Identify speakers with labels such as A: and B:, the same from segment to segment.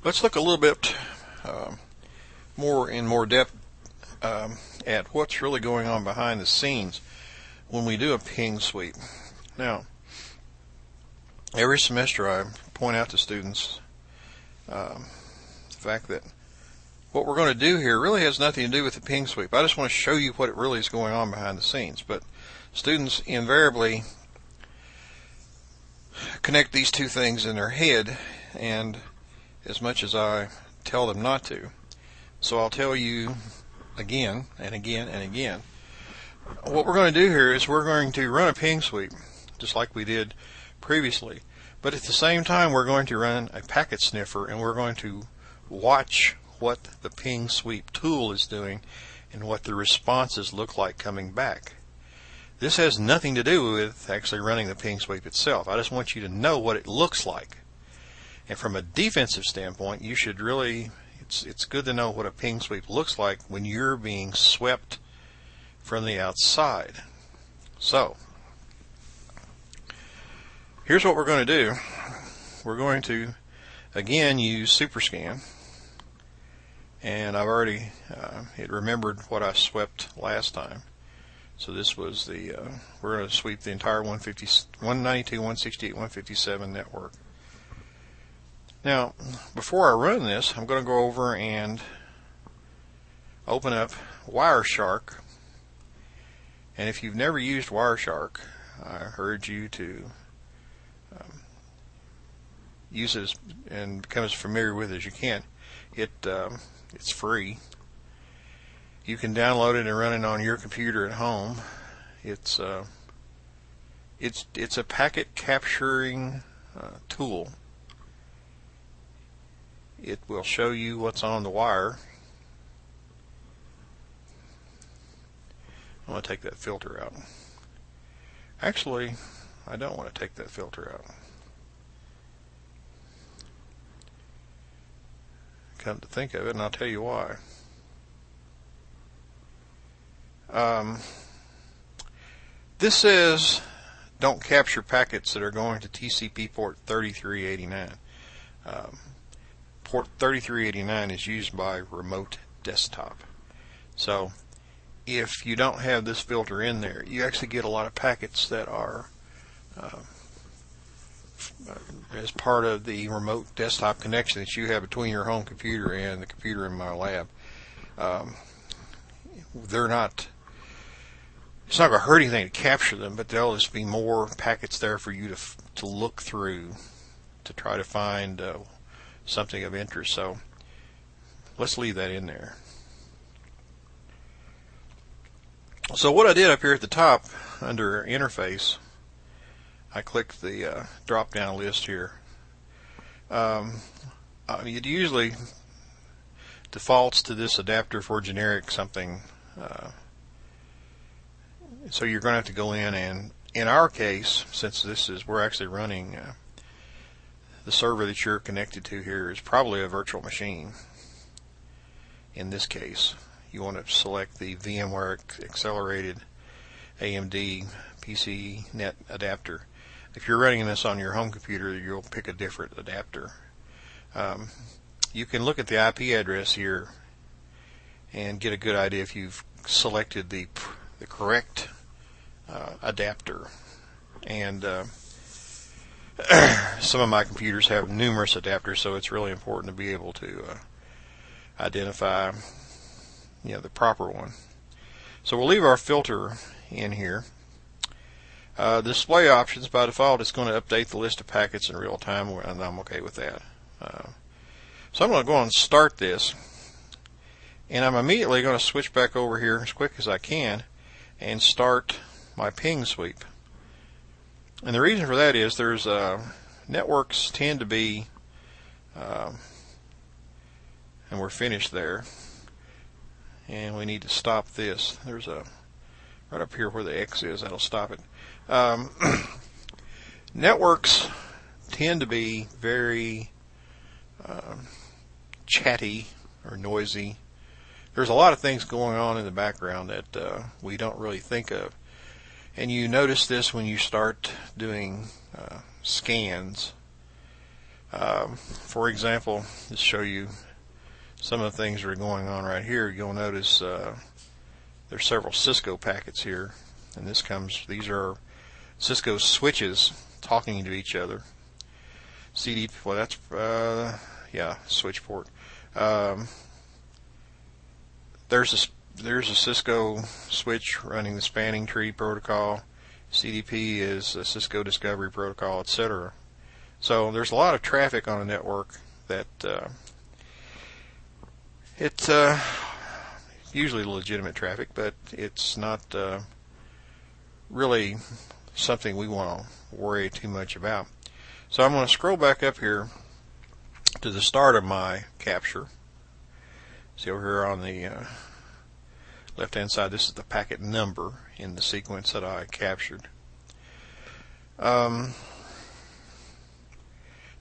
A: Let's look a little bit more depth at what's really going on behind the scenes when we do a ping sweep. Now, every semester I point out to students the fact that what we're going to do here really has nothing to do with the ping sweep. I just want to show you what it really is going on behind the scenes. But students invariably connect these two things in their head, and as much as I tell them not to. So I'll tell you again and again and again. What we're going to do here is we're going to run a ping sweep, just like we did previously. But at the same time, we're going to run a packet sniffer, and we're going to watch what the ping sweep tool is doing and what the responses look like coming back. This has nothing to do with actually running the ping sweep itself. I just want you to know what it looks like. And from a defensive standpoint, you should really, it's good to know what a ping sweep looks like when you're being swept from the outside. So, here's what we're going to do. We're going to, again, use SuperScan. And I've already, it remembered what I swept last time. So this was the, we're going to sweep the entire 192, 168, 157 network. Now, before I run this, I'm going to go over and open up Wireshark. And if you've never used Wireshark, I urge you to use it and become as familiar with it as you can. It's free. You can download it and run it on your computer at home. It's a packet capturing tool. It will show you what's on the wire. I want to take that filter out. Actually, I don't want to take that filter out. Come to think of it, and I'll tell you why. This says don't capture packets that are going to TCP port 3389. Port 3389 is used by remote desktop. So if you don't have this filter in there, you actually get a lot of packets that are as part of the remote desktop connection that you have between your home computer and the computer in my lab. They're not, it's not going to hurt anything to capture them, but there'll just be more packets there for you to look through to try to find something of interest. So let's leave that in there. So what I did up here at the top under interface, I clicked the drop down list here. It usually defaults to this adapter for generic something, so you're going to have to go in, and in our case, since this is, we're actually running the server that you're connected to here is probably a virtual machine. In this case, you want to select the VMware Accelerated AMD PCNet adapter. If you're running this on your home computer, you'll pick a different adapter. You can look at the IP address here and get a good idea if you've selected the correct adapter. And some of my computers have numerous adapters, so it's really important to be able to identify, the proper one. So we'll leave our filter in here. Display options, by default, it's going to update the list of packets in real time, and I'm okay with that. So I'm going to go and start this, and I'm immediately going to switch back over here as quick as I can and start my ping sweep. And the reason for that is there's networks tend to be, and we're finished there, and we need to stop this. There's a right up here where the X is, that'll stop it. Networks tend to be very chatty or noisy. There's a lot of things going on in the background that we don't really think of, and you notice this when you start doing scans. For example, to show you some of the things that are going on right here, you'll notice there's several Cisco packets here, and these are Cisco switches talking to each other. Well, that's yeah, switch port. There's a Cisco switch running the spanning tree protocol. CDP is a Cisco Discovery Protocol, etc. So there's a lot of traffic on a network that it's usually legitimate traffic, but it's not really something we want to worry too much about. So I'm going to scroll back up here to the start of my capture. See over here on the left hand side, this is the packet number in the sequence that I captured. Now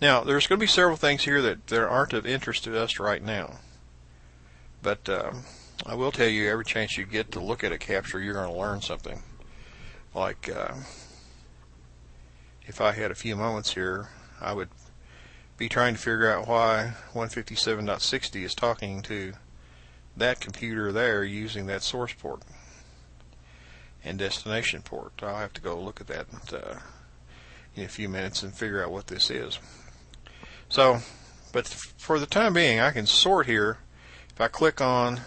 A: there's going to be several things here that aren't of interest to us right now, but I will tell you, every chance you get to look at a capture, you're going to learn something. Like if I had a few moments here, I would be trying to figure out why 157.60 is talking to that computer there using that source port and destination port. I'll have to go look at that in a few minutes and figure out what this is. So, but for the time being, I can sort here. If I click on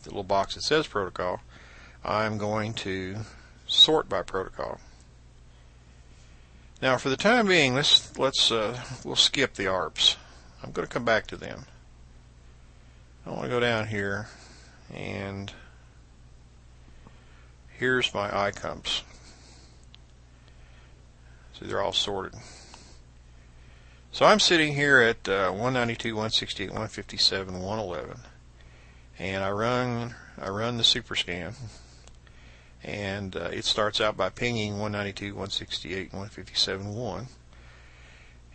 A: the little box that says protocol, I'm going to sort by protocol. Now, for the time being, we'll skip the ARPs. I'm going to come back to them. I want to go down here, and here's my ICOMPs. See, they're all sorted. So I'm sitting here at 192, 168, 157, 111, and I run the SuperScan, and it starts out by pinging 192, 168, 157, 1.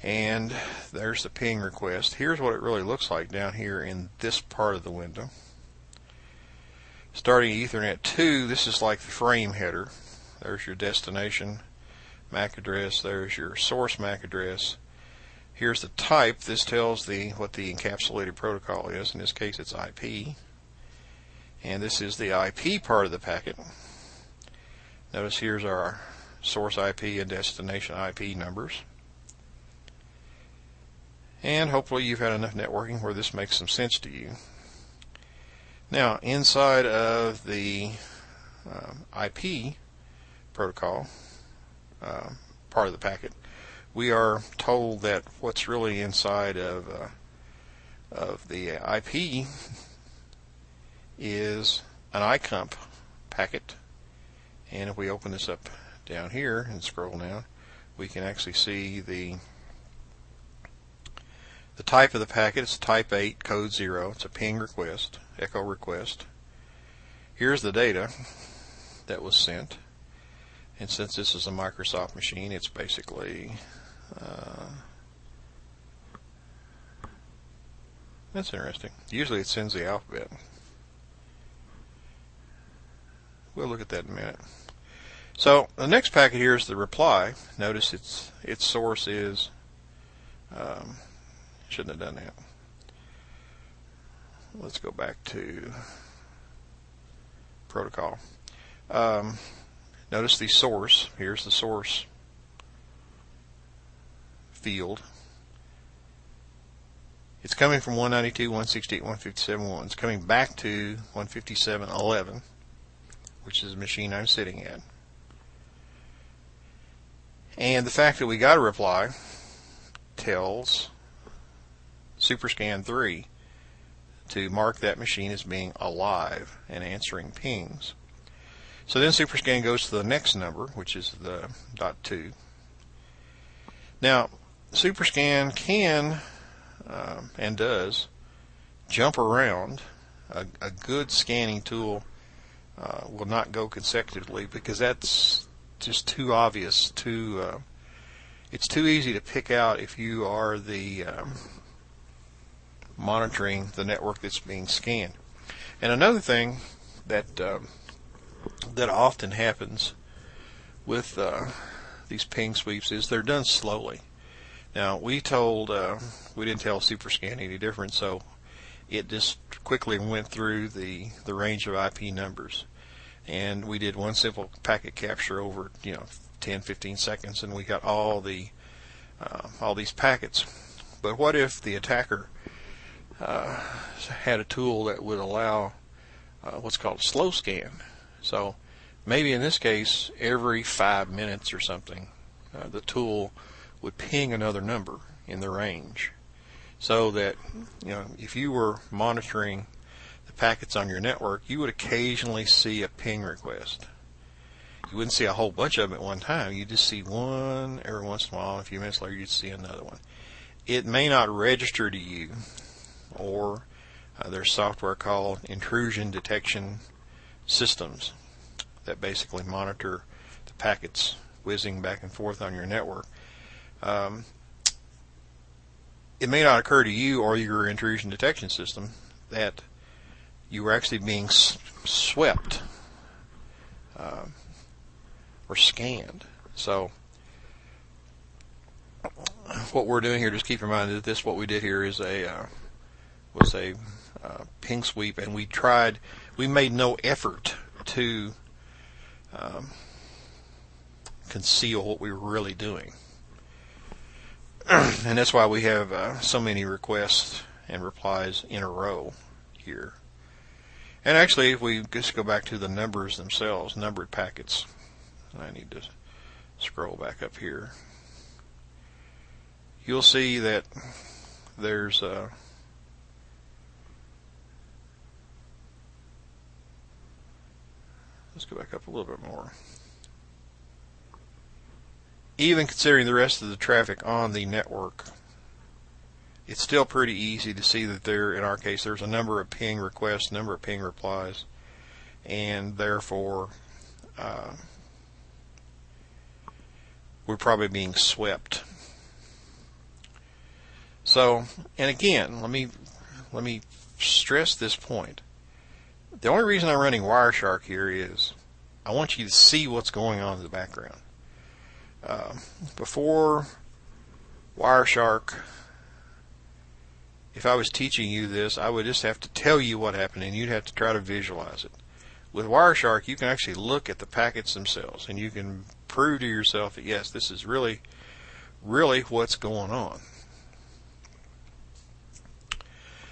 A: And there's the ping request. Here's what it really looks like down here in this part of the window. Starting Ethernet 2, this is like the frame header. There's your destination MAC address. There's your source MAC address. Here's the type. This tells what the encapsulated protocol is. In this case, it's IP. And this is the IP part of the packet. Notice here's our source IP and destination IP numbers. And hopefully you've had enough networking where this makes some sense to you. Now, inside of the IP protocol part of the packet, we are told that what's really inside of the IP is an ICOMP packet. And if we open this up down here and scroll down, we can actually see the type of the packet. It's type 8, code 0. It's a ping request, echo request. Here's the data that was sent. And since this is a Microsoft machine, it's basically that's interesting. Usually it sends the alphabet. We'll look at that in a minute. So the next packet here is the reply. Notice its source is shouldn't have done that. Let's go back to protocol. Notice the source. Here's the source field. It's coming from 192, 168, 157, 1. It's coming back to 157.11, which is the machine I'm sitting at. And the fact that we got a reply tells SuperScan 3 to mark that machine as being alive and answering pings. So then SuperScan goes to the next number, which is the .2. Now, SuperScan can and does jump around. A good scanning tool will not go consecutively because that's just too obvious. It's too easy to pick out if you are the monitoring the network that's being scanned. And another thing that often happens with these ping sweeps is they're done slowly. Now we didn't tell Superscan any different, so it just quickly went through the range of IP numbers, and we did one simple packet capture over 10-15 seconds, and we got all these packets. But what if the attacker had a tool that would allow what's called a slow scan? So maybe in this case, every 5 minutes or something, the tool would ping another number in the range, so that if you were monitoring the packets on your network, you would occasionally see a ping request. You wouldn't see a whole bunch of them at one time. You'd just see one every once in a while, and a few minutes later you'd see another one. It may not register to you, or there's software called intrusion detection systems that basically monitor the packets whizzing back and forth on your network. It may not occur to you or your intrusion detection system that you were actually being swept or scanned. So what we're doing here, just keep in mind that what we did here is was a ping sweep, and we made no effort to conceal what we were really doing. And that's why we have so many requests and replies in a row here. And actually, if we just go back to the numbers themselves, numbered packets, I need to scroll back up here, you'll see that there's let's go back up a little bit more. Even considering the rest of the traffic on the network, it's still pretty easy to see that in our case, there's a number of ping requests, number of ping replies, and therefore we're probably being swept. So, and again, let me stress this point. The only reason I'm running Wireshark here is I want you to see what's going on in the background. Before Wireshark, if I was teaching you this, I would just have to tell you what happened, and you'd have to try to visualize it. With Wireshark, you can actually look at the packets themselves, and you can prove to yourself that yes, this is really what's going on.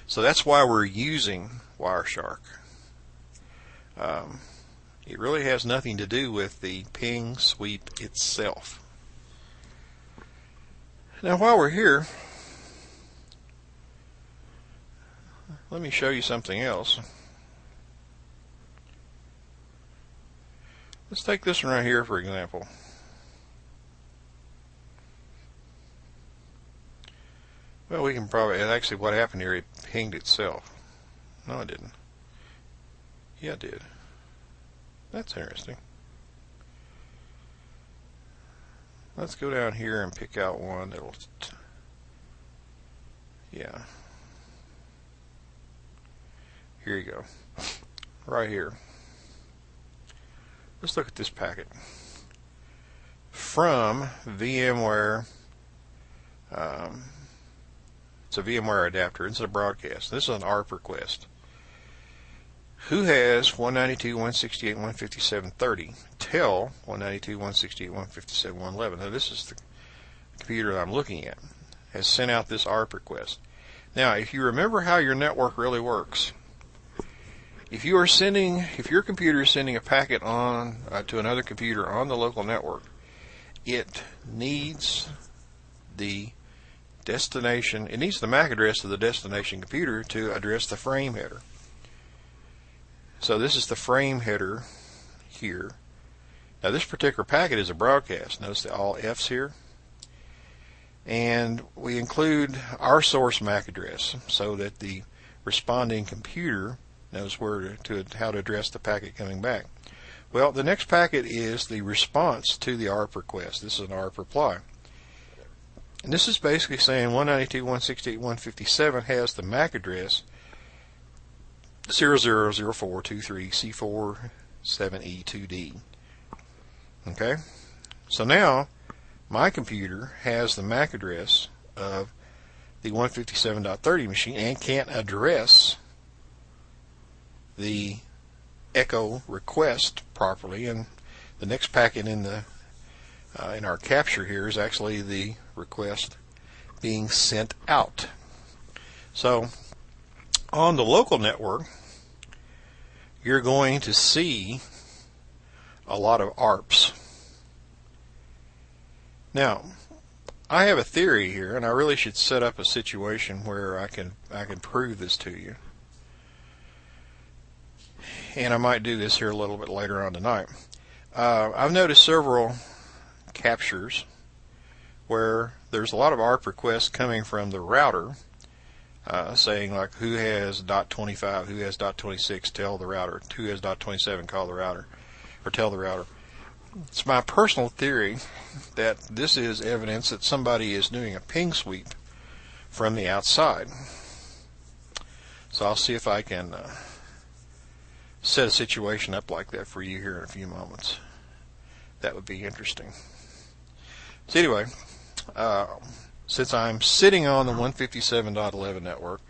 A: So that's why we're using Wireshark. It really has nothing to do with the ping sweep itself. Now, while we're here, let me show you something else. Let's take this one right here, for example. Well, we can probably, actually what happened here, it pinged itself. No, it didn't. Yeah, it did. That's interesting. Let's go down here and pick out one that'll, yeah. Here you go. Right here. Let's look at this packet. From VMware, it's a VMware adapter. It's a broadcast. This is an ARP request. Who has 192.168.157.30? Tell 192.168.157.111. Now this is the computer that I'm looking at. Has sent out this ARP request. Now, if you remember how your network really works, if your computer is sending a packet on to another computer on the local network, it needs the destination. It needs the MAC address of the destination computer to address the frame header. So this is the frame header here. Now this particular packet is a broadcast. Notice the all F's here. And we include our source MAC address so that the responding computer knows how to address the packet coming back. Well, the next packet is the response to the ARP request. This is an ARP reply. And this is basically saying 192.168.157 has the MAC address 000423C47E2D. Okay? So now my computer has the MAC address of the 157.30 machine and can't address the echo request properly, and the next packet in the in our capture here is actually the request being sent out. So on the local network, you're going to see a lot of ARPs. Now, I have a theory here, and I really should set up a situation where I can prove this to you. And I might do this here a little bit later on tonight. I've noticed several captures where there's a lot of ARP requests coming from the router, saying like, who has .25, who has .26, tell the router, who has .27, call the router, or tell the router. It's my personal theory that this is evidence that somebody is doing a ping sweep from the outside. So I'll see if I can set a situation up like that for you here in a few moments. That would be interesting. So anyway, since I'm sitting on the 157.11 network,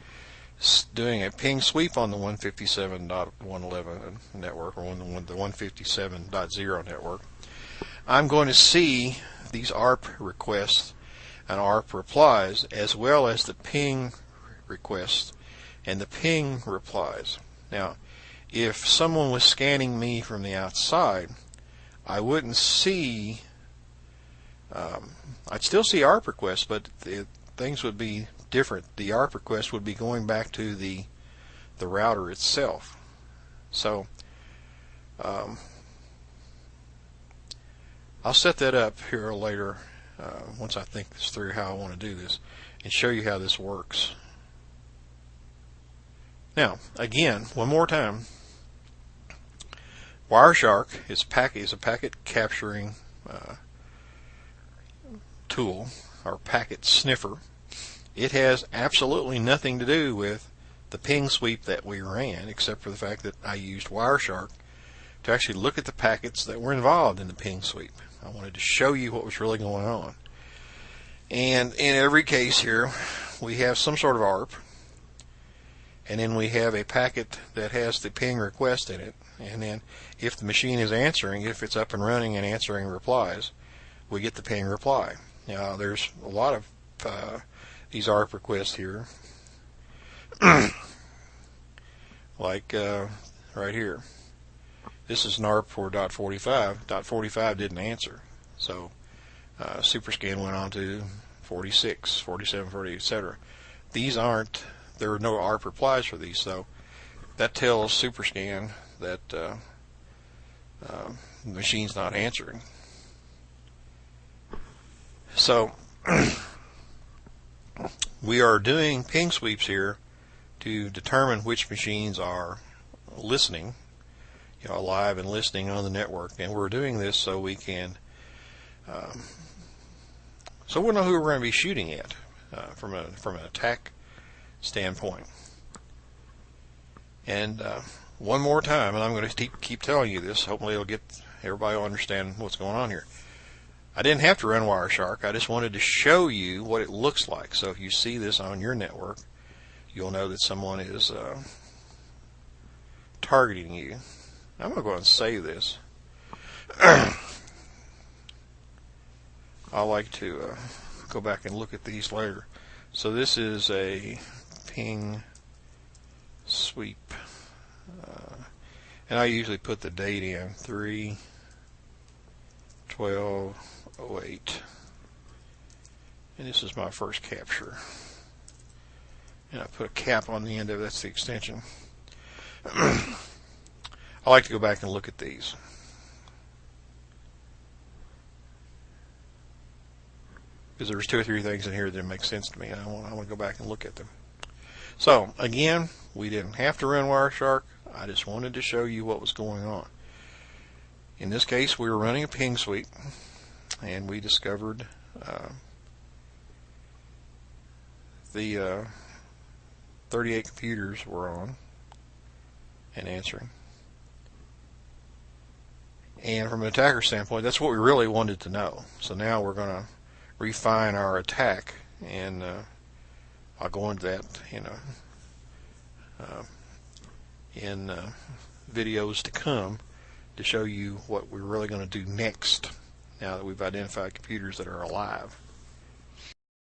A: doing a ping sweep on the 157.111 network, or the 157.0 network, I'm going to see these ARP requests and ARP replies, as well as the ping requests and the ping replies. Now, if someone was scanning me from the outside, I wouldn't see, I'd still see ARP requests, but things would be different. The ARP request would be going back to the router itself. So I'll set that up here later once I think this through, how I want to do this, and show you how this works. Now, again, one more time, Wireshark is a packet capturing tool, or packet sniffer. It has absolutely nothing to do with the ping sweep that we ran, except for the fact that I used Wireshark to actually look at the packets that were involved in the ping sweep. I wanted to show you what was really going on. And in every case here, we have some sort of ARP, and then we have a packet that has the ping request in it, and then if the machine is answering, if it's up and running and answering replies, we get the ping reply. Now, there's a lot of these ARP requests here, like right here. This is an ARP for .45. .45 didn't answer, so Superscan went on to 46, 47, 48, etc. These aren't, there are no ARP replies for these, so that tells Superscan that the machine's not answering. So we are doing ping sweeps here to determine which machines are listening, alive and listening on the network, and we're doing this so we can so we'll know who we're going to be shooting at from an attack standpoint. And one more time, and I'm going to keep telling you this, hopefully it'll get everybody will understand what's going on here. I didn't have to run Wireshark, I just wanted to show you what it looks like. So if you see this on your network, you'll know that someone is targeting you. I'm going to go ahead and save this. I like to go back and look at these later. So this is a ping sweep, and I usually put the date in 3/12/08, and this is my first capture, and I put a cap on the end of it. That's the extension. I like to go back and look at these. Because there's 2 or 3 things in here that make sense to me, and I want to go back and look at them. So, again, we didn't have to run Wireshark. I just wanted to show you what was going on. In this case, we were running a ping sweep, and we discovered the 38 computers were on and answering. And from an attacker standpoint, that's what we really wanted to know. So now we're going to refine our attack, and I'll go into that in videos to come to show you what we're really going to do next now that we've identified computers that are alive.